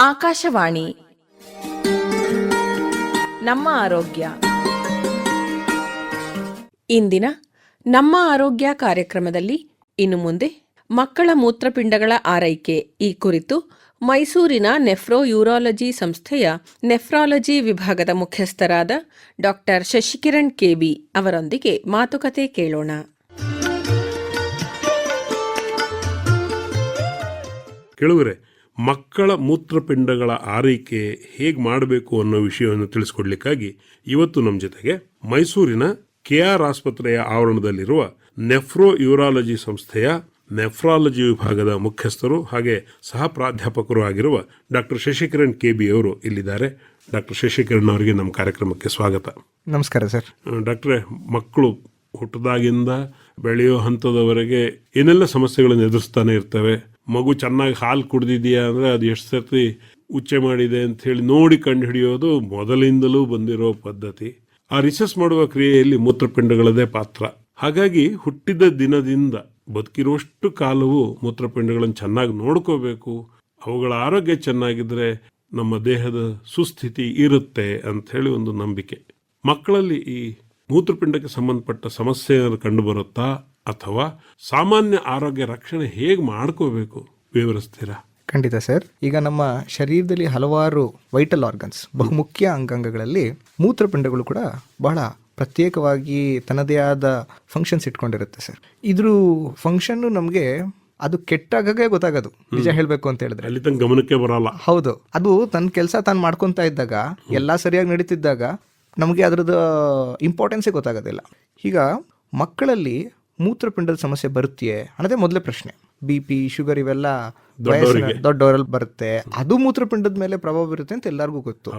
ಆಕಾಶವಾಣಿ ನಮ್ಮ ಆರೋಗ್ಯ. ಇಂದಿನ ನಮ್ಮ ಆರೋಗ್ಯ ಕಾರ್ಯಕ್ರಮದಲ್ಲಿ ಇನ್ನು ಮುಂದೆ ಮಕ್ಕಳ ಮೂತ್ರಪಿಂಡಗಳ ಆರೈಕೆ ಈ ಕುರಿತು ಮೈಸೂರಿನ ನೆಫ್ರೋ ಯೂರಾಲಜಿ ಸಂಸ್ಥೆಯ ನೆಫ್ರಾಲಜಿ ವಿಭಾಗದ ಮುಖ್ಯಸ್ಥರಾದ ಡಾಕ್ಟರ್ ಶಶಿಕಿರಣ್ ಕೆಬಿ ಅವರೊಂದಿಗೆ ಮಾತುಕತೆ ಕೇಳೋಣ. ಕೇಳುವರೆ, ಮಕ್ಕಳ ಮೂತ್ರಪಿಂಡಗಳ ಆರೈಕೆ ಹೇಗೆ ಮಾಡಬೇಕು ಅನ್ನೋ ವಿಷಯವನ್ನು ತಿಳಿಸ್ಕೊಡ್ಲಿಕ್ಕಾಗಿ ಇವತ್ತು ನಮ್ಮ ಜೊತೆಗೆ ಮೈಸೂರಿನ ಕೆಆರ್ ಆಸ್ಪತ್ರೆಯ ಆವರಣದಲ್ಲಿರುವ ನೆಫ್ರೋ ಯೂರಾಲಜಿ ಸಂಸ್ಥೆಯ ನೆಫ್ರಾಲಜಿ ವಿಭಾಗದ ಮುಖ್ಯಸ್ಥರು ಹಾಗೆ ಸಹ ಪ್ರಾಧ್ಯಾಪಕರು ಆಗಿರುವ ಡಾಕ್ಟರ್ ಶಶಿಕಿರಣ್ ಕೆಬಿ ಅವರು ಇಲ್ಲಿದ್ದಾರೆ. ಡಾಕ್ಟರ್ ಶಶಿಕಿರಣ್ ಅವರಿಗೆ ನಮ್ಮ ಕಾರ್ಯಕ್ರಮಕ್ಕೆ ಸ್ವಾಗತ. ನಮಸ್ಕಾರ ಸರ್. ಡಾಕ್ಟ್ರೇ, ಮಕ್ಕಳು ಹುಟ್ಟದಾಗಿಂದ ಬೆಳೆಯೋ ಹಂತದವರೆಗೆ ಏನೆಲ್ಲ ಸಮಸ್ಯೆಗಳನ್ನು ಎದುರಿಸ್ತಾನೆ ಇರ್ತವೆ. ಮಗು ಚೆನ್ನಾಗಿ ಹಾಲು ಕುಡ್ದಿದೆಯಾ ಅಂದರೆ ಅದು ಎಷ್ಟು ಸರ್ತಿ ಉಚ್ಚೆ ಮಾಡಿದೆ ಅಂತ ಹೇಳಿ ನೋಡಿ ಕಂಡು ಹಿಡಿಯೋದು ಮೊದಲಿಂದಲೂ ಬಂದಿರೋ ಪದ್ಧತಿ. ಆ ರಿಸರ್ಚ್ ಮಾಡುವ ಕ್ರಿಯೆಯಲ್ಲಿ ಮೂತ್ರಪಿಂಡಗಳದೇ ಪಾತ್ರ. ಹಾಗಾಗಿ ಹುಟ್ಟಿದ ದಿನದಿಂದ ಬದುಕಿರುವಷ್ಟು ಕಾಲವೂ ಮೂತ್ರಪಿಂಡಗಳನ್ನು ಚೆನ್ನಾಗಿ ನೋಡ್ಕೋಬೇಕು. ಅವುಗಳ ಆರೋಗ್ಯ ಚೆನ್ನಾಗಿದ್ರೆ ನಮ್ಮ ದೇಹದ ಸುಸ್ಥಿತಿ ಇರುತ್ತೆ ಅಂಥೇಳಿ ಒಂದು ನಂಬಿಕೆ. ಮಕ್ಕಳಲ್ಲಿ ಈ ಮೂತ್ರಪಿಂಡಕ್ಕೆ ಸಂಬಂಧಪಟ್ಟ ಸಮಸ್ಯೆ ಕಂಡು ಬರುತ್ತಾ ಅಥವಾ ಸಾಮಾನ್ಯ ಆರೋಗ್ಯ ರಕ್ಷಣೆ ಹೇಗೆ ಮಾಡ್ಕೋಬೇಕು, ವಿವರಿಸ್ತೀರಾ? ಖಂಡಿತ ಸರ್. ಈಗ ನಮ್ಮ ಶರೀರದಲ್ಲಿ ಹಲವಾರು ವೈಟಲ್ ಆರ್ಗನ್ಸ್, ಬಹುಮುಖ್ಯ ಅಂಗಾಂಗಗಳಲ್ಲಿ ಮೂತ್ರಪಿಂಡಗಳು ಕೂಡ ಬಹಳ ಪ್ರತ್ಯೇಕವಾಗಿ ತನ್ನದೇ ಆದ ಫಂಕ್ಷನ್ಸ್ ಇಟ್ಕೊಂಡಿರುತ್ತೆ ಸರ್. ಇದ್ರ ಫಂಕ್ಷನ್ ನಮಗೆ ಅದು ಕೆಟ್ಟಾಗೇ ಗೊತ್ತಾಗೋದು, ನಿಜ ಹೇಳಬೇಕು ಅಂತ ಹೇಳಿದ್ರೆ. ಅಲ್ಲಿ ತನಕ ಗಮನಕ್ಕೆ ಬರಲ್ಲ. ಹೌದು, ಅದು ತನ್ನ ಕೆಲಸ ತಾನು ಮಾಡ್ಕೊತಾ ಇದ್ದಾಗ, ಎಲ್ಲ ಸರಿಯಾಗಿ ನಡೀತಿದ್ದಾಗ ನಮಗೆ ಅದರದ್ದು ಇಂಪಾರ್ಟೆನ್ಸೇ ಗೊತ್ತಾಗೋದಿಲ್ಲ. ಈಗ ಮಕ್ಕಳಲ್ಲಿ ಮೂತ್ರಪಿಂಡದ ಸಮಸ್ಯೆ ಬರುತ್ತೆಯೇ ಅನ್ನೋದೇ ಮೊದಲೇ ಪ್ರಶ್ನೆ. BP, ಶುಗರ್ ಇವೆಲ್ಲ ದೊಡ್ಡವರಲ್ಲಿ ಬರುತ್ತೆ. ಅದು ಮೂತ್ರಪಿಂಡದ ಮೇಲೆ ಪ್ರಭಾವ ಬೀರುತ್ತೆ ಅಂತ ಎಲ್ಲರಿಗೂ ಗೊತ್ತು.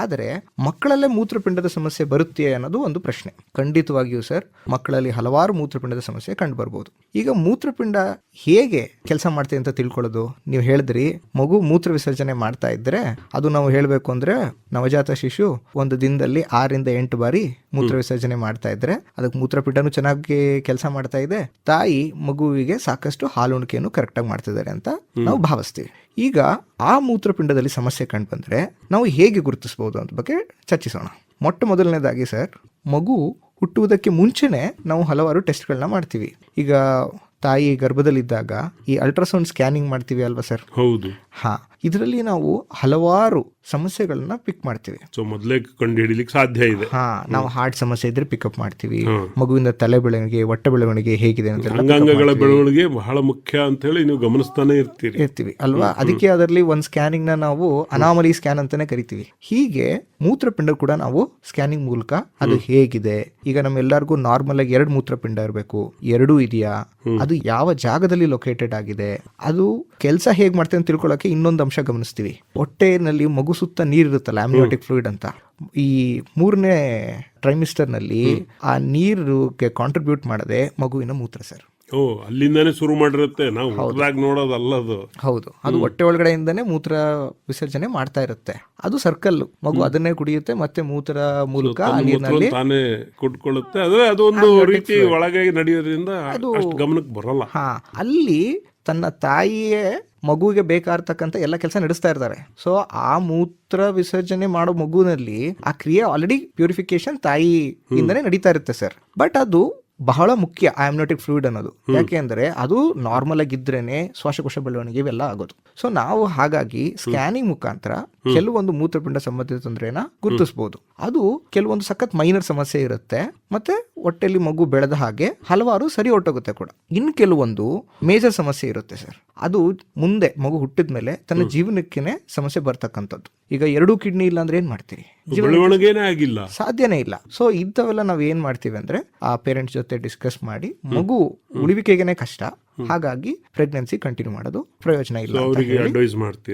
ಆದರೆ ಮಕ್ಕಳಲ್ಲೇ ಮೂತ್ರಪಿಂಡದ ಸಮಸ್ಯೆ ಬರುತ್ತೆಯೇ ಅನ್ನೋದು ಒಂದು ಪ್ರಶ್ನೆ. ಖಂಡಿತವಾಗಿಯೂ ಸರ್, ಮಕ್ಕಳಲ್ಲಿ ಹಲವಾರು ಮೂತ್ರಪಿಂಡದ ಸಮಸ್ಯೆ ಕಂಡು ಬರ್ಬೋದು. ಈಗ ಮೂತ್ರಪಿಂಡ ಹೇಗೆ ಕೆಲಸ ಮಾಡ್ತೀವಿ ಅಂತ ತಿಳ್ಕೊಳ್ಳೋದು, ನೀವು ಹೇಳಿದ್ರಿ ಮಗು ಮೂತ್ರ ವಿಸರ್ಜನೆ ಮಾಡ್ತಾ ಇದ್ರೆ ಅದು ನಾವು ಹೇಳಬೇಕು ಅಂದ್ರೆ ನವಜಾತ ಶಿಶು ಒಂದು ದಿನದಲ್ಲಿ 6 ರಿಂದ 8 ಬಾರಿ ಮೂತ್ರ ವಿಸರ್ಜನೆ ಮಾಡ್ತಾ ಇದ್ರೆ ಅದಕ್ಕೆ ಮೂತ್ರಪಿಂಡನೂ ಚೆನ್ನಾಗಿ ಕೆಲಸ ಮಾಡ್ತಾ ಇದೆ, ತಾಯಿ ಮಗುವಿಗೆ ಸಾಕಷ್ಟು ಹಾಲುಣಿಕೆಯನ್ನು ಕರೆಕ್ಟಾಗಿ ಮಾಡ್ತಿದ್ದಾರೆ ಅಂತ ನಾವು ಭಾವಿಸ್ತೀವಿ. ಈಗ ಆ ಮೂತ್ರಪಿಂಡದಲ್ಲಿ ಸಮಸ್ಯೆ ಕಂಡು ಬಂದ್ರೆ ನಾವು ಹೇಗೆ ಗುರುತಿಸಬಹುದು ಅಂತ ಬಗ್ಗೆ ಚರ್ಚಿಸೋಣ. ಮೊದಲನೇದಾಗಿ ಸರ್, ಮಗು ಹುಟ್ಟುವುದಕ್ಕೆ ಮುಂಚೆನೆ ನಾವು ಹಲವಾರು ಟೆಸ್ಟ್ಗಳನ್ನ ಮಾಡ್ತೀವಿ. ಈಗ ತಾಯಿ ಗರ್ಭದಲ್ಲಿದ್ದಾಗ ಈ ಅಲ್ಟ್ರಾಸೌಂಡ್ ಸ್ಕ್ಯಾನಿಂಗ್ ಮಾಡ್ತೀವಿ ಅಲ್ವಾ ಸರ್? ಹೌದು. ಇದರಲ್ಲಿ ನಾವು ಹಲವಾರು ಸಮಸ್ಯೆಗಳನ್ನ ಪಿಕ್ ಮಾಡ್ತೀವಿ. ಮೊದಲೇ ಕಂಡು ಹಿಡಿಲಿಕ್ಕೆ ಸಾಧ್ಯ ಇದೆ. ನಾವು ಹಾರ್ಟ್ ಸಮಸ್ಯೆ ಇದ್ರೆ ಪಿಕಪ್ ಮಾಡ್ತೀವಿ. ಮಗುವಿನ ತಲೆ ಬೆಳವಣಿಗೆ, ಹೊಟ್ಟೆ ಬೆಳವಣಿಗೆ ಹೇಗಿದೆ ಅಂತ, ಅಂಗಾಂಗಗಳ ಬೆಳವಣಿಗೆ ಬಹಳ ಮುಖ್ಯ ಅಂತ ಹೇಳಿ ನೀವು ಗಮನಿಸ್ತಾನೆ ಇರ್ತೀವಿ ಅಲ್ವಾ? ಅದಕ್ಕೆ ಅದರಲ್ಲಿ ಒಂದು ಸ್ಕ್ಯಾನಿಂಗ್ ನ ನಾವು ಅನಾಮಲಿ ಸ್ಕ್ಯಾನ್ ಅಂತಾನೆ ಕರಿತೀವಿ. ಹೀಗೆ ಮೂತ್ರಪಿಂಡ ಕೂಡ ನಾವು ಸ್ಕ್ಯಾನಿಂಗ್ ಮೂಲಕ ಅದು ಹೇಗಿದೆ, ಈಗ ನಮ್ಮೆಲ್ಲರಿಗೂ ನಾರ್ಮಲ್ ಆಗಿ 2 ಮೂತ್ರಪಿಂಡ ಇರಬೇಕು, 2 ಇದೆಯಾ, ಅದು ಯಾವ ಜಾಗದಲ್ಲಿ ಲೊಕೇಟೆಡ್ ಆಗಿದೆ, ಅದು ಕೆಲಸ ಹೇಗೆ ಮಾಡ್ತೇವೆ ಅಂತ ತಿಳ್ಕೊಳ್ಳೋಕೆ ಇನ್ನೊಂದು ಅಂಶ ಗಮನಿಸ್ತೀವಿ. ಹೊಟ್ಟೆನಲ್ಲಿ ಮಗು ಸುತ್ತ ನೀರಿರುತ್ತಲ್ಲ, ಆಮ್ನಿಯೋಟಿಕ್ ಫ್ಲೂಯಿಡ್ ಅಂತ. ಈ 3ನೇ ಟ್ರೈಮಿಸ್ಟರ್ ನಲ್ಲಿ ಆ ನೀರಿಗೆ ಕಾಂಟ್ರಿಬ್ಯೂಟ್ ಮಾಡದೆ ಮಗುವಿನ ಮೂತ್ರ ಸರ್. ಅಲ್ಲಿಂದಾನೇ ಶುರು ಮಾಡಿರುತ್ತೆ, ನಾವು ನೋಡೋದಲ್ಲ ಅದು. ಹೌದು, ಅದು ಹೊಟ್ಟೆ ಒಳಗಡೆಯಿಂದಾನೇ ಮೂತ್ರ ವಿಸರ್ಜನೆ ಮಾಡ್ತಾ ಇರುತ್ತೆ. ಅದು ಸರ್ಕಲ್, ಮಗು ಅದನ್ನೇ ಕುಡಿಯುತ್ತೆ, ಮತ್ತೆ ಮೂತ್ರ ಮೂಲಕ ನೀರಿನಲ್ಲಿ ತಾನೇ ಕುಟ್ಕೊಳ್ಳುತ್ತೆ. ಅದೊಂದು ರೀತಿ ಒಳಗೆ ನಡೆಯೋದ್ರಿಂದ ಅಷ್ಟು ಗಮನಕ್ಕೆ ಬರಲ್ಲ. ಅಲ್ಲಿ ತನ್ನ ತಾಯಿಯೇ ಮಗುವಿಗೆ ಬೇಕಾಗಿರ್ತಕ್ಕಂಥ ಎಲ್ಲ ಕೆಲಸ ನಡೆಸ್ತಾ ಇರ್ತಾರೆ. ಸೊ ಆ ಮೂತ್ರ ವಿಸರ್ಜನೆ ಮಾಡೋ ಮಗುವಿನಲ್ಲಿ ಆ ಕ್ರಿಯೆ ಆಲ್ರೆಡಿ ಪ್ಯೂರಿಫಿಕೇಶನ್ ತಾಯಿಯಿಂದನೇ ನಡೀತಾ ಇರುತ್ತೆ ಸರ್. ಬಟ್ ಅದು ಬಹಳ ಮುಖ್ಯ, ಆಮ್ನಿಯೋಟಿಕ್ ಫ್ಲೂಯಿಡ್ ಅನ್ನೋದು. ಯಾಕೆ ಅಂದ್ರೆ ಅದು ನಾರ್ಮಲ್ ಆಗಿದ್ರೇನೆ ಶ್ವಾಸಕೋಶ ಬೆಳವಣಿಗೆ ಇವೆಲ್ಲ ಆಗೋದು. ಸೊ ನಾವು ಹಾಗಾಗಿ ಸ್ಕ್ಯಾನಿಂಗ್ ಮುಖಾಂತರ ಕೆಲವೊಂದು ಮೂತ್ರಪಿಂಡ ಸಂಬಂಧಿತ ತೊಂದರೆನ ಗುರುತಿಸಬಹುದು. ಅದು ಕೆಲವೊಂದು ಸಖತ್ ಮೈನರ್ ಸಮಸ್ಯೆ ಇರುತ್ತೆ, ಮತ್ತೆ ಹೊಟ್ಟೆಯಲ್ಲಿ ಮಗು ಬೆಳೆದ ಹಾಗೆ ಹಲವಾರು ಸರಿ ಹೊಟ್ಟೋಗುತ್ತೆ ಕೂಡ. ಇನ್ನು ಕೆಲವೊಂದು ಮೇಜರ್ ಸಮಸ್ಯೆ ಇರುತ್ತೆ ಸರ್. ಅದು ಮುಂದೆ ಮಗು ಹುಟ್ಟಿದ ಮೇಲೆ ತನ್ನ ಜೀವನಕ್ಕೆ ಸಮಸ್ಯೆ ಬರ್ತಕ್ಕಂಥದ್ದು. ಈಗ 2 ಕಿಡ್ನಿ ಇಲ್ಲ ಅಂದ್ರೆ ಏನ್ ಮಾಡ್ತೀವಿ? ಬೆಳವಣಿಗೆನೇ ಆಗಿಲ್ಲ, ಸಾಧ್ಯನೇ ಇಲ್ಲ. ಸೊ ಇಂಥವೆಲ್ಲ ನಾವ್ ಏನ್ ಮಾಡ್ತೀವಿ ಅಂದ್ರೆ ಆ ಪೇರೆಂಟ್ಸ್ ಜೊತೆ ಡಿಸ್ಕಸ್ ಮಾಡಿ ಮಗು ಉಳಿವಿಕೆಗೆನೆ ಕಷ್ಟ, ಹಾಗಾಗಿ ಪ್ರೆಗ್ನೆನ್ಸಿ ಕಂಟಿನ್ಯೂ ಮಾಡೋದು ಪ್ರಯೋಜನ ಇಲ್ಲ,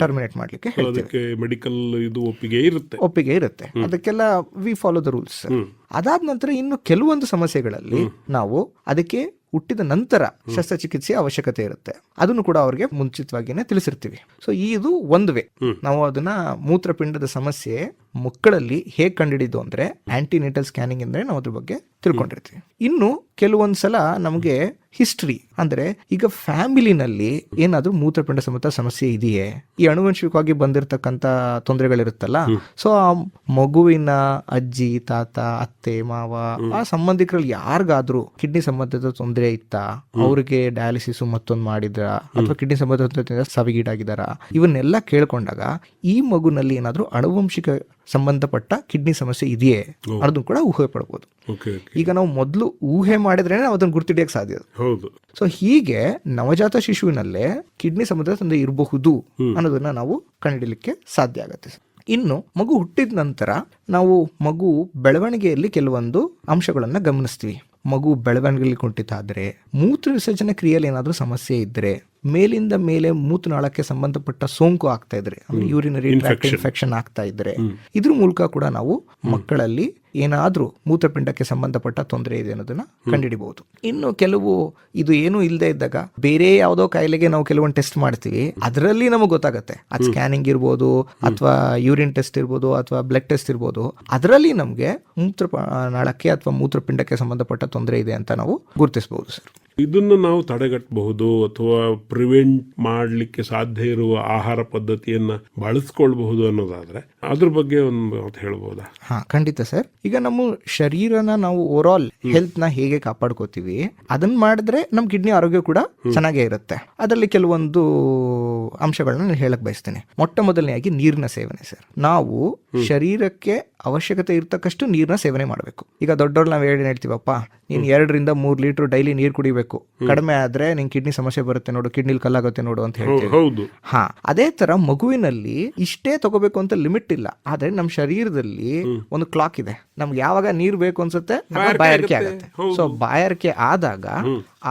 ಟರ್ಮಿನೇಟ್ ಮಾಡ್ಲಿಕ್ಕೆ ಮೆಡಿಕಲ್ ಒಪ್ಪಿಗೆ ಇರುತ್ತೆ. ಅದಕ್ಕೆಲ್ಲ ವಿ ಫಾಲೋ ದ ರೂಲ್ಸ್. ಅದಾದ ನಂತರ ಇನ್ನು ಕೆಲವೊಂದು ಸಮಸ್ಯೆಗಳಲ್ಲಿ ನಾವು ಅದಕ್ಕೆ ಹುಟ್ಟಿದ ನಂತರ ಶಸ್ತ್ರಚಿಕಿತ್ಸೆ ಅವಶ್ಯಕತೆ ಇರುತ್ತೆ. ಅದನ್ನು ಕೂಡ ಅವ್ರಿಗೆ ಮುಂಚಿತವಾಗಿನೇ ತಿಳಿಸಿರ್ತೀವಿ. ಸೊ ಇದು ಒಂದು ವೇ ನಾವು ಅದನ್ನ ಮೂತ್ರಪಿಂಡದ ಸಮಸ್ಯೆ ಮಕ್ಕಳಲ್ಲಿ ಹೇಗೆ ಕಂಡುಹಿಡಿದು ಅಂದರೆ ಆಂಟಿನೇಟಲ್ ಸ್ಕ್ಯಾನಿಂಗ್ ಅಂದರೆ ನಾವು ಅದ್ರ ಬಗ್ಗೆ ತಿಳ್ಕೊಂಡಿರ್ತೀವಿ. ಇನ್ನು ಕೆಲವೊಂದ್ಸಲ ನಮಗೆ ಹಿಸ್ಟ್ರಿ ಅಂದರೆ ಈಗ ಫ್ಯಾಮಿಲಿನಲ್ಲಿ ಏನಾದರೂ ಮೂತ್ರಪಿಂಡ ಸಂಬಂಧ ಸಮಸ್ಯೆ ಇದೆಯೇ, ಈ ಅನುವಂಶಿಕವಾಗಿ ಬಂದಿರತಕ್ಕಂಥ ತೊಂದರೆಗಳಿರುತ್ತಲ್ಲ, ಸೊ ಆ ಮಗುವಿನ ಅಜ್ಜಿ ತಾತ ಅತ್ತೆ ಮಾವ ಆ ಸಂಬಂಧಿಕರಲ್ಲಿ ಯಾರಿಗಾದ್ರೂ ಕಿಡ್ನಿ ಸಂಬಂಧದ ತೊಂದರೆ ಇತ್ತಾ, ಅವ್ರಿಗೆ ಡಯಾಲಿಸಿಸ್ ಮತ್ತೊಂದು ಮಾಡಿದ್ರ ಅಥವಾ ಕಿಡ್ನಿ ಸಂಬಂಧ ಸಾವಿಗೀಡಾಗಿದ್ದಾರ, ಇವನ್ನೆಲ್ಲ ಕೇಳ್ಕೊಂಡಾಗ ಈ ಮಗುನಲ್ಲಿ ಏನಾದರೂ ಅನುವಂಶಿಕ ಸಂಬಂಧಪಟ್ಟ ಕಿಡ್ನಿ ಸಮಸ್ಯೆ ಇದೆಯೇ ಅನ್ನೋದನ್ನು ಕೂಡ ಊಹೆ ಪಡ್ಬೋದು. ಈಗ ನಾವು ಮೊದಲು ಊಹೆ ಮಾಡಿದ್ರೆ ನಾವು ಅದನ್ನು ಗುರ್ತಿಡಿಯಕ್ಕೆ ಸಾಧ್ಯ. ಹೌದು. ಸೊ ಹೀಗೆ ನವಜಾತ ಶಿಶುವಿನಲ್ಲೇ ಕಿಡ್ನಿ ಸಂಬಂಧದ ತೊಂದರೆ ಇರಬಹುದು ಅನ್ನೋದನ್ನ ನಾವು ಕಂಡುಹಿಡಲಿಕ್ಕೆ ಸಾಧ್ಯ ಆಗುತ್ತೆ. ಇನ್ನು ಮಗು ಹುಟ್ಟಿದ ನಂತರ ನಾವು ಮಗು ಬೆಳವಣಿಗೆಯಲ್ಲಿ ಕೆಲವೊಂದು ಅಂಶಗಳನ್ನು ಗಮನಿಸ್ತೀವಿ. ಮಗು ಬೆಳವಣಿಗೆಯಲ್ಲಿ ಕುಂಠಿತ ಆದರೆ, ಮೂತ್ರ ವಿಸರ್ಜನೆ ಕ್ರಿಯೆಯಲ್ಲಿ ಏನಾದರೂ ಸಮಸ್ಯೆ ಇದ್ದರೆ, ಮೇಲಿಂದ ಮೇಲೆ ಮೂತ್ರನಾಳಕ್ಕೆ ಸಂಬಂಧಪಟ್ಟ ಸೋಂಕು ಆಗ್ತಾ ಇದ್ರೆ, ಯೂರಿನರಿ ಟ್ರ್ಯಾಕ್ಟ್ ಇನ್ಫೆಕ್ಷನ್ ಆಗ್ತಾ ಇದ್ರೆ, ಇದ್ರ ಮೂಲಕ ಕೂಡ ನಾವು ಮಕ್ಕಳಲ್ಲಿ ಏನಾದ್ರೂ ಮೂತ್ರಪಿಂಡಕ್ಕೆ ಸಂಬಂಧಪಟ್ಟ ತೊಂದರೆ ಇದೆ ಅನ್ನೋದನ್ನ ಕಂಡುಹಿಡಿಬಹುದು. ಇನ್ನು ಕೆಲವು ಇದು ಏನೂ ಇಲ್ಲದೆ ಇದ್ದಾಗ ಬೇರೆ ಯಾವುದೋ ಕಾಯಿಲೆಗೆ ನಾವು ಕೆಲವೊಂದು ಟೆಸ್ಟ್ ಮಾಡ್ತೀವಿ, ಅದರಲ್ಲಿ ನಮಗೆ ಗೊತ್ತಾಗುತ್ತೆ. ಅದು ಸ್ಕ್ಯಾನಿಂಗ್ ಇರ್ಬೋದು ಅಥವಾ ಯೂರಿನ್ ಟೆಸ್ಟ್ ಇರ್ಬೋದು ಅಥವಾ ಬ್ಲಡ್ ಟೆಸ್ಟ್ ಇರ್ಬೋದು, ಅದರಲ್ಲಿ ನಮಗೆ ಮೂತ್ರನಾಳಕ್ಕೆ ಅಥವಾ ಮೂತ್ರಪಿಂಡಕ್ಕೆ ಸಂಬಂಧಪಟ್ಟ ತೊಂದರೆ ಇದೆ ಅಂತ ನಾವು ಗುರುತಿಸಬಹುದು ಸರ್. ಇದನ್ನು ನಾವು ತಡೆಗಟ್ಟಬಹುದು ಅಥವಾ ಪ್ರಿವೆಂಟ್ ಮಾಡಲಿಕ್ಕೆ ಸಾಧ್ಯ ಇರುವ ಆಹಾರ ಪದ್ಧತಿಯನ್ನ ಬಳಸ್ಕೊಳ್ಬಹುದು ಅನ್ನೋದಾದ್ರೆ ಅದ್ರ ಬಗ್ಗೆ ಒಂದು ಮಾತು ಹೇಳ್ಬೋದಾ? ಹಾ, ಖಂಡಿತ ಸರ್. ಈಗ ನಮ್ಮ ಶರೀರನ ನಾವು ಓವರ್ ಆಲ್ ಹೆಲ್ತ್ ನ ಹೇಗೆ ಕಾಪಾಡ್ಕೋತೀವಿ ಅದನ್ನ ಮಾಡಿದ್ರೆ ನಮ್ಮ ಕಿಡ್ನಿ ಆರೋಗ್ಯ ಕೂಡ ಚೆನ್ನಾಗೇ ಇರುತ್ತೆ. ಅದರಲ್ಲಿ ಕೆಲವೊಂದು ಅಂಶಗಳನ್ನ ನಾನು ಹೇಳಕ್ ಬಯಸ್ತೇನೆ. ಮೊಟ್ಟ ಮೊದಲನೆಯಾಗಿ ನೀರಿನ ಸೇವನೆ ಸರ್. ನಾವು ಶರೀರಕ್ಕೆ ಅವಶ್ಯಕತೆ ಇರ್ತಕ್ಕಷ್ಟು ನೀರನ್ನ ಸೇವನೆ ಮಾಡಬೇಕು. ಈಗ ದೊಡ್ಡವ್ರು ನಾವು ಹೇಳ್ತೀವಪ್ಪ, ನೀನ್ 2 ರಿಂದ 3 ಲೀಟರ್ ಡೈಲಿ ನೀರು ಕುಡಿಬೇಕು, ಕಡಿಮೆ ಆದ್ರೆ ನಿನ್ ಕಿಡ್ನಿ ಸಮಸ್ಯೆ ಬರುತ್ತೆ ನೋಡು, ಕಿಡ್ನಿಲ್ ಕಲ್ಲಾಗುತ್ತೆ ನೋಡು ಅಂತ ಹೇಳ್ತೀವಿ. ಹಾ, ಅದೇ ತರ ಮಗುವಿನಲ್ಲಿ ಇಷ್ಟೇ ತಗೋಬೇಕು ಅಂತ ಲಿಮಿಟ್ ಇಲ್ಲ. ಆದ್ರೆ ನಮ್ಮ ಶರೀರದಲ್ಲಿ ಒಂದು ಕ್ಲಾಕ್ ಇದೆ. ನಮ್ಗೆ ಯಾವಾಗ ನೀರು ಬೇಕು ಅನ್ಸುತ್ತೆ ಬಾಯಾರಿಕೆ ಆಗುತ್ತೆ. ಸೊ ಬಾಯಾರಿಕೆ ಆದಾಗ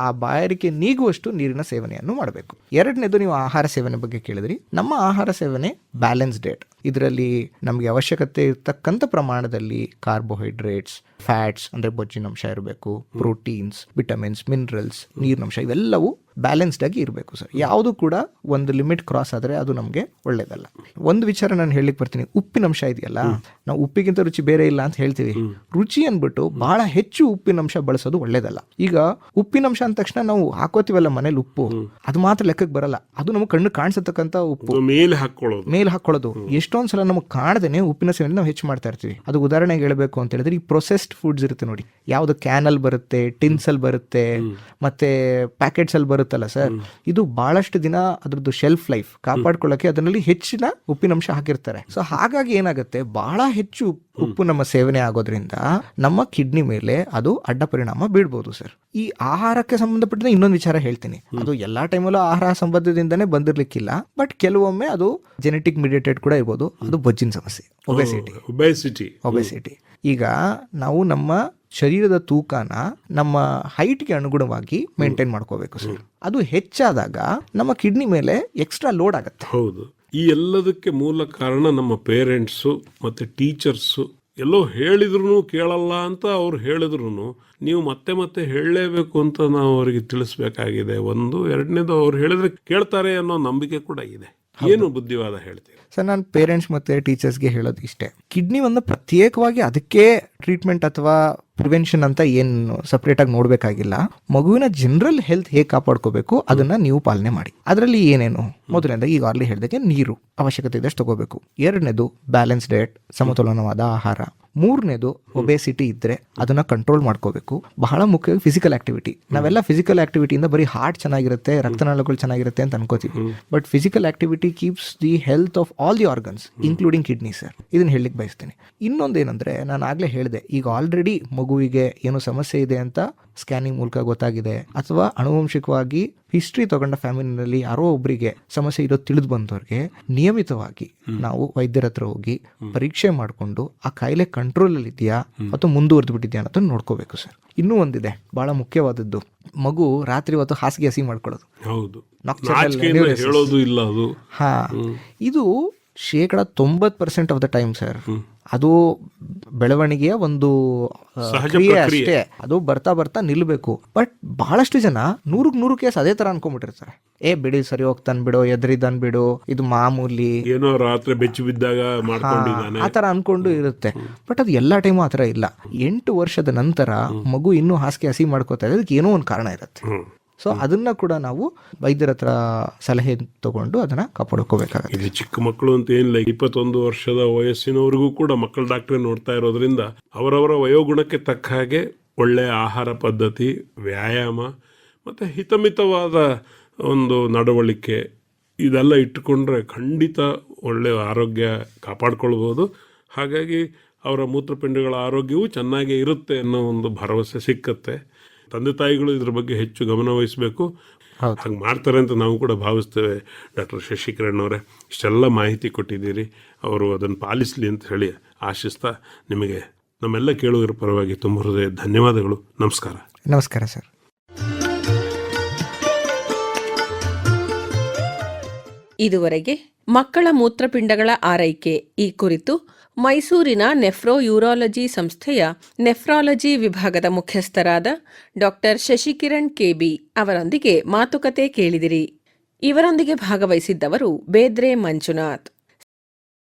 ಆ ಬಾಯಾರಿಕೆ ನೀಗುವಷ್ಟು ನೀರಿನ ಸೇವನೆಯನ್ನು ಮಾಡಬೇಕು. ಎರಡನೇದು, ನೀವು ಆಹಾರ ಸೇವನೆ ಬಗ್ಗೆ ಕೇಳಿದ್ರಿ. ನಮ್ಮ ಆಹಾರ ಸೇವನೆ ಬ್ಯಾಲೆನ್ಸ್ ಡೇಟ್. ಇದರಲ್ಲಿ ನಮಗೆ ಅವಶ್ಯಕತೆ ಇರ್ತಕ್ಕಂಥ ಪ್ರಮಾಣದಲ್ಲಿ ಕಾರ್ಬೋಹೈಡ್ರೇಟ್ಸ್, ಫ್ಯಾಟ್ಸ್ ಅಂದ್ರೆ ಬೊಜ್ಜಿನಂಶ ಇರಬೇಕು, ಪ್ರೋಟೀನ್ಸ್, ವಿಟಮಿನ್ಸ್, ಮಿನರಲ್ಸ್, ನೀರಿನಂಶ ಇವೆಲ್ಲವೂ ಬ್ಯಾಲೆನ್ಸ್ಡ್ ಆಗಿ ಇರಬೇಕು ಸರ್. ಯಾವುದು ಕೂಡ ಒಂದು ಲಿಮಿಟ್ ಕ್ರಾಸ್ ಆದರೆ ಅದು ನಮಗೆ ಒಳ್ಳೇದಲ್ಲ. ಒಂದು ವಿಚಾರ ನಾನು ಹೇಳಲಿಕ್ಕೆ ಬರ್ತೀನಿ. ಉಪ್ಪಿನಂಶ ಇದೆಯಲ್ಲ, ನಾವು ಉಪ್ಪಿಗಿಂತ ರುಚಿ ಬೇರೆ ಇಲ್ಲ ಅಂತ ಹೇಳ್ತೀವಿ. ರುಚಿ ಅಂದ್ಬಿಟ್ಟು ಬಹಳ ಹೆಚ್ಚು ಉಪ್ಪಿನಂಶ ಬಳಸೋದು ಒಳ್ಳೇದಲ್ಲ. ಈಗ ಉಪ್ಪಿನಂಶ ಅಂದ ತಕ್ಷಣ ನಾವು ಹಾಕೋತೀವಲ್ಲ ಮನೇಲಿ ಉಪ್ಪು, ಅದು ಮಾತ್ರ ಲೆಕ್ಕಕ್ಕೆ ಬರಲ್ಲ. ಅದು ನಮಗೆ ಕಣ್ಣು ಕಾಣಿಸತಕ್ಕಂಥ ಉಪ್ಪು ಮೇಲೆ ಹಾಕೊಳ್ಳೋದು. ಎಷ್ಟೊಂದ್ ಸಲ ನಮಗೆ ಕಾಣದೇನೆ ಉಪ್ಪಿನ ಸೇವನೆ ನಾವು ಹೆಚ್ಚು ಮಾಡ್ತಾ ಇರ್ತೀವಿ. ಅದು ಉದಾಹರಣೆಗೆ ಹೇಳಬೇಕು ಅಂತ ಹೇಳಿದ್ರೆ, ಈ ಪ್ರೊಸೆಸ್ಡ್ ಫುಡ್ಸ್ ಇರುತ್ತೆ ನೋಡಿ, ಯಾವ್ದು ಕ್ಯಾನಲ್ಲಿ ಬರುತ್ತೆ, ಟಿನ್ಸ್ ಅಲ್ಲಿ ಬರುತ್ತೆ, ಮತ್ತೆ ಪ್ಯಾಕೆಟ್ಸ್ ಅಲ್ಲಿ ಬರುತ್ತಲ್ಲ ಸರ್, ಇದು ಬಹಳಷ್ಟು ದಿನ ಅದ್ರದ್ದು ಶೆಲ್ಫ್ ಲೈಫ್ ಕಾಪಾಡ್ಕೊಳ್ಳಕ್ಕೆ ಅದರಲ್ಲಿ ಹೆಚ್ಚಿನ ಉಪ್ಪಿನಂಶ ಹಾಕಿರ್ತಾರೆ. ಸೊ ಹಾಗಾಗಿ ಏನಾಗುತ್ತೆ, ಬಹಳ ಹೆಚ್ಚು ಉಪ್ಪು ನಮ್ಮ ಸೇವನೆ ಆಗೋದ್ರಿಂದ ನಮ್ಮ ಕಿಡ್ನಿ ಮೇಲೆ ಅದು ಅಡ್ಡ ಪರಿಣಾಮ ಬೀಳ್ಬೋದು ಸರ್. ಈ ಆಹಾರಕ್ಕೆ ಸಂಬಂಧಪಟ್ಟ ಇನ್ನೊಂದು ವಿಚಾರ ಹೇಳ್ತೀನಿ. ಅದು ಎಲ್ಲಾ ಟೈಮಲ್ಲೂ ಆಹಾರ ಸಂಬಂಧದಿಂದನೇ ಬಂದಿರ್ಲಿಕ್ಕಿಲ್ಲ, ಬಟ್ ಕೆಲವೊಮ್ಮೆ ಅದು ಜೆನೆಟಿಕ್ ಮಿಡಿಯೇಟೆಡ್ ಕೂಡ ಇರ್ಬೋದು. ಅದು ಬೊಜ್ಜಿನ ಸಮಸ್ಯೆ, ಒಬೆಸಿಟಿ. ಈಗ ನಾವು ನಮ್ಮ ಶರೀರದ ತೂಕನ ನಮ್ಮ ಹೈಟ್ಗೆ ಅನುಗುಣವಾಗಿ ಮೇಂಟೈನ್ ಮಾಡ್ಕೋಬೇಕು ಸರ್. ಅದು ಹೆಚ್ಚಾದಾಗ ನಮ್ಮ ಕಿಡ್ನಿ ಮೇಲೆ ಎಕ್ಸ್ಟ್ರಾ ಲೋಡ್ ಆಗುತ್ತೆ. ಹೌದು. ಈ ಎಲ್ಲದಕ್ಕೆ ಮೂಲ ಕಾರಣ ನಮ್ಮ ಪೇರೆಂಟ್ಸು ಮತ್ತೆ ಟೀಚರ್ಸು. ಎಲ್ಲೋ ಹೇಳಿದ್ರು ಕೇಳಲ್ಲ ಅಂತ ಅವ್ರು ಹೇಳಿದ್ರು ನೀವು ಮತ್ತೆ ಮತ್ತೆ ಹೇಳಲೇಬೇಕು ಅಂತ ನಾವು ಅವರಿಗೆ ತಿಳಿಸ್ಬೇಕಾಗಿದೆ. ಒಂದು. ಎರಡನೇದು, ಅವ್ರು ಹೇಳಿದ್ರೆ ಕೇಳ್ತಾರೆ ಅನ್ನೋ ನಂಬಿಕೆ ಕೂಡ ಇದೆ. ಏನು ಬುದ್ಧಿವಾದ ಹೇಳ್ತೀವಿ ಸರ್? ನಾನು ಪೇರೆಂಟ್ಸ್ ಮತ್ತೆ ಟೀಚರ್ಸ್ಗೆ ಹೇಳೋದು ಇಷ್ಟೇ. ಕಿಡ್ನಿ ಒಂದು ಪ್ರತ್ಯೇಕವಾಗಿ ಅದಕ್ಕೆ ಟ್ರೀಟ್ಮೆಂಟ್ ಅಥವಾ ಪ್ರಿವೆನ್ಷನ್ ಅಂತ ಏನು ಸಪ್ರೇಟ್ ಆಗಿ ನೋಡ್ಬೇಕಾಗಿಲ್ಲ. ಮಗುವಿನ ಜನರಲ್ ಹೆಲ್ತ್ ಹೇಗೆ ಕಾಪಾಡ್ಕೋಬೇಕು ಅದನ್ನ ನೀವು ಪಾಲನೆ ಮಾಡಿ. ಅದರಲ್ಲಿ ಏನೇನು, ಮೊದಲನೇದು ಈಗ ಆರ್ಲಿ ಹೇಳಿದಾಗೆ ನೀರು ಅವಶ್ಯಕತೆ ಇದಷ್ಟು ತಗೋಬೇಕು. ಎರಡನೇದು ಬ್ಯಾಲೆನ್ಸ್ ಡಯಟ್, ಸಮತೋಲನವಾದ ಆಹಾರ. ಮೂರನೇದು, ಒಬೆಸಿಟಿ ಇದ್ರೆ ಅದನ್ನ ಕಂಟ್ರೋಲ್ ಮಾಡ್ಕೋಬೇಕು. ಬಹಳ ಮುಖ್ಯವಾಗಿ ಫಿಸಿಕಲ್ ಆಕ್ಟಿವಿಟಿ. ನಾವೆಲ್ಲ ಫಿಸಿಕಲ್ ಆಕ್ಟಿವಿಟಿಯಿಂದ ಬರೀ ಹಾರ್ಟ್ ಚೆನ್ನಾಗಿರುತ್ತೆ, ರಕ್ತನಾಳಗಳು ಚೆನ್ನಾಗಿರುತ್ತೆ ಅಂತ ಅನ್ಕೋತೀವಿ, but physical activity keeps the health of all the organs including kidney sir. ಇದನ್ನ ಹೇಳಲಿಕ್ಕೆ ಬಯಸ್ತೇನೆ. ಇನ್ನೊಂದೇನಂದ್ರೆ, ನಾನು ಆಗ್ಲೇ ಹೇಳಿದೆ, ಈಗ ಆಲ್ರೆಡಿ ಮಗುವಿಗೆ ಏನು ಸಮಸ್ಯೆ ಇದೆ ಅಂತ ಸ್ಕ್ಯಾನಿಂಗ್ ಮೂಲಕ ಗೊತ್ತಾಗಿದೆ, ಅಥವಾ ಅನುವಂಶಿಕವಾಗಿ ಹಿಸ್ಟ್ರಿ ತಗೊಂಡ ಫ್ಯಾಮಿಲಿನಲ್ಲಿ ಯಾರೋ ಒಬ್ಬರಿಗೆ ಸಮಸ್ಯೆ ಇರೋದು ತಿಳಿದು ಬಂದವ್ರಿಗೆ ನಿಯಮಿತವಾಗಿ ನಾವು ವೈದ್ಯರ ಹತ್ರ ಹೋಗಿ ಪರೀಕ್ಷೆ ಮಾಡಿಕೊಂಡು ಆ ಕಾಯಿಲೆ ಕಂಟ್ರೋಲ್ ಅಲ್ಲಿ ಇದೆಯಾ ಅಥವಾ ಮುಂದುವರೆದು ಬಿಟ್ಟಿದ್ಯಾ ಅನ್ನೋದನ್ನ ನೋಡ್ಕೋಬೇಕು ಸರ್. ಇನ್ನೂ ಒಂದಿದೆ ಬಹಳ ಮುಖ್ಯವಾದದ್ದು, ಮಗು ರಾತ್ರಿ ಹೊತ್ತು ಹಾಸಿಗೆ ಹಸಿ ಮಾಡ್ಕೊಳ್ಳೋದು. ಹೌದು, ಹೇಳೋದು ಇಲ್ಲ ಅದು. ಹಾ, ಇದು 90% ಆಫ್ ದ ಟೈಮ್ ಸರ್ ಅದು ಬೆಳವಣಿಗೆಯ ಒಂದು ಸಹಜ ಕ್ರಿಯೆ ಪ್ರಕ್ರಿಯೆ. ಅಷ್ಟೇ. ಅದು ಬರ್ತಾ ಬರ್ತಾ ನಿಲ್ಬೇಕು. ಬಟ್ ಬಹಳಷ್ಟು ಜನ 100 ಕೇಸ್ ಅದೇ ತರ ಅನ್ಕೊಂಡ್ಬಿಟ್ಟಿರ್ತಾರೆ. ಬಿಡಿ ಸರಿ ಹೋಗ್ತಾನ್ ಬಿಡು, ಎದ್ರಿದ್ದಾನ್ ಬಿಡು, ಇದು ಮಾಮೂಲಿ, ಏನೋ ರಾತ್ರಿ ಬೆಚ್ಚಿ ಬಿದ್ದಾಗ ಮಾಡ್ಕೊಂಡಿದ್ದಾನೆ ಆ ತರ ಅನ್ಕೊಂಡು ಇರುತ್ತೆ. ಬಟ್ ಅದು ಎಲ್ಲಾ ಟೈಮು ಆ ಥರ ಇಲ್ಲ. 8 ವರ್ಷದ ನಂತರ ಮಗು ಇನ್ನೂ ಹಾಸಿಗೆ ಹಸಿ ಮಾಡ್ಕೋತಾ ಇದೆ, ಅದಕ್ಕೆ ಏನೋ ಒಂದು ಕಾರಣ ಇರುತ್ತೆ. ಸೊ ಅದನ್ನ ಕೂಡ ನಾವು ವೈದ್ಯರ ಹತ್ರ ಸಲಹೆ ತಗೊಂಡು ಅದನ್ನ ಕಾಪಾಡ್ಕೋಬೇಕಾಗುತ್ತೆ. ಇದು ಚಿಕ್ಕ ಮಕ್ಕಳು ಅಂತ ಏನಿಲ್ಲ, 21 ವರ್ಷದ ವಯಸ್ಸಿನವರೆಗೂ ಕೂಡ ಮಕ್ಕಳ ಡಾಕ್ಟ್ರೇ ನೋಡ್ತಾ ಇರೋದ್ರಿಂದ ಅವರವರ ವಯೋಗುಣಕ್ಕೆ ತಕ್ಕ ಹಾಗೆ ಒಳ್ಳೆಯ ಆಹಾರ ಪದ್ಧತಿ, ವ್ಯಾಯಾಮ ಮತ್ತು ಹಿತಮಿತವಾದ ಒಂದು ನಡವಳಿಕೆ ಇದೆಲ್ಲ ಇಟ್ಟುಕೊಂಡ್ರೆ ಖಂಡಿತ ಒಳ್ಳೆಯ ಆರೋಗ್ಯ ಕಾಪಾಡ್ಕೊಳ್ಬೋದು. ಹಾಗಾಗಿ ಅವರ ಮೂತ್ರಪಿಂಡಗಳ ಆರೋಗ್ಯವೂ ಚೆನ್ನಾಗೇ ಇರುತ್ತೆ ಅನ್ನೋ ಒಂದು ಭರವಸೆ ಸಿಕ್ಕತ್ತೆ. ತಂದೆ ತಾಯಿಗಳು ಇದ್ರ ಬಗ್ಗೆ ಹೆಚ್ಚು ಗಮನ ವಹಿಸಬೇಕು. ಹಾಗೆ ಮಾಡ್ತಾರೆ ಅಂತ ನಾವು ಕೂಡ ಭಾವಿಸ್ತೇವೆ. ಡಾಕ್ಟರ್ ಶಶಿಕಿರಣ್ ಅವರೇ, ಇಷ್ಟೆಲ್ಲ ಮಾಹಿತಿ ಕೊಟ್ಟಿದ್ದೀರಿ, ಅವರು ಅದನ್ನು ಪಾಲಿಸಲಿ ಅಂತ ಹೇಳಿ ಆಶಿಸ್ತಾ ನಿಮಗೆ ನಮ್ಮೆಲ್ಲ ಕೇಳುಗರ ಪರವಾಗಿ ತುಂಬ ಹೃದಯ ಧನ್ಯವಾದಗಳು. ನಮಸ್ಕಾರ. ನಮಸ್ಕಾರ ಸರ್. ಇದುವರೆಗೆ ಮಕ್ಕಳ ಮೂತ್ರಪಿಂಡಗಳ ಆರೈಕೆ ಈ ಕುರಿತು ಮೈಸೂರಿನ ನೆಫ್ರೋ ಯೂರಾಲಜಿ ಸಂಸ್ಥೆಯ ನೆಫ್ರಾಲಜಿ ವಿಭಾಗದ ಮುಖ್ಯಸ್ಥರಾದ ಡಾಕ್ಟರ್ ಶಶಿಕಿರಣ್ ಕೆಬಿ ಅವರೊಂದಿಗೆ ಮಾತುಕತೆ ಕೇಳಿದಿರಿ. ಇವರೊಂದಿಗೆ ಭಾಗವಹಿಸಿದ್ದವರು ಬೇದ್ರೆ ಮಂಜುನಾಥ್.